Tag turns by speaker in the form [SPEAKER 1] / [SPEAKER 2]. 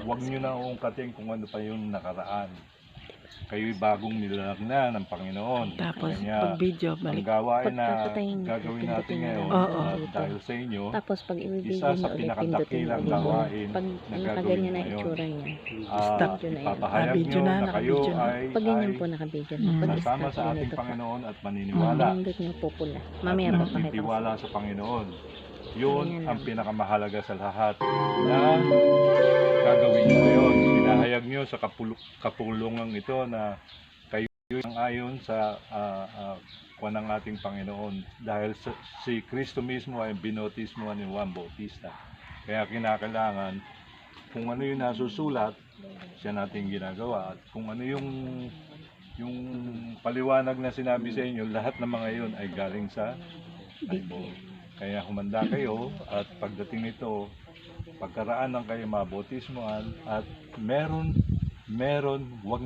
[SPEAKER 1] huwag nyo na uungkatin kung ano pa yung nakaraan. Kayo'y bagong nilalagna ng Panginoon.
[SPEAKER 2] Tapos,
[SPEAKER 1] Kanya,
[SPEAKER 2] pag video,
[SPEAKER 1] ang
[SPEAKER 2] balik.
[SPEAKER 1] gawain na
[SPEAKER 3] Pagpapatayin niyo,
[SPEAKER 1] gagawin natin
[SPEAKER 3] pindutin niyo
[SPEAKER 1] ngayon
[SPEAKER 3] lang
[SPEAKER 2] Oo.
[SPEAKER 1] dahil sa inyo,
[SPEAKER 3] Tapos pag
[SPEAKER 1] isa
[SPEAKER 3] i-video
[SPEAKER 1] sa
[SPEAKER 3] niyo ulit, pindutin niyo
[SPEAKER 1] pinakadakilang
[SPEAKER 3] ulit.
[SPEAKER 1] gawain
[SPEAKER 3] Pag
[SPEAKER 1] na gagawin
[SPEAKER 3] nakaganyan na
[SPEAKER 1] ngayon.
[SPEAKER 3] itsura niya,
[SPEAKER 2] Stop.
[SPEAKER 3] video na yan.
[SPEAKER 1] Ipapahayag
[SPEAKER 2] Video
[SPEAKER 1] nyo
[SPEAKER 2] na,
[SPEAKER 1] na kayo
[SPEAKER 2] nakabidyo na.
[SPEAKER 1] ay
[SPEAKER 3] Pag ganyan po nakabidyo na. Pag
[SPEAKER 1] nasama
[SPEAKER 3] stop,
[SPEAKER 1] sa ating
[SPEAKER 3] ganito po.
[SPEAKER 1] Panginoon at maniniwala.
[SPEAKER 3] Pindot niyo po pula.
[SPEAKER 1] At
[SPEAKER 3] Mamaya po pakita ko.
[SPEAKER 1] nagtitiwala sa Panginoon. Yun
[SPEAKER 3] Ganyan
[SPEAKER 1] ang
[SPEAKER 3] lang.
[SPEAKER 1] pinakamahalaga sa lahat na gagawin nyo ngayon. Pinahayag nyo sa kapulungan ito na kayo ang ayon sa kuwan ng ating Panginoon. Dahil si Kristo mismo ay binotismo ni Juan Bautista. Kaya kinakailangan kung ano yung nasusulat, siya natin ginagawa. At kung ano yung paliwanag na sinabi sa inyo, lahat ng mga yun ay galing sa Bible. Kaya humanda kayo at pagdating nito, pagkaraan ng kayo mabautismoan at meron, wag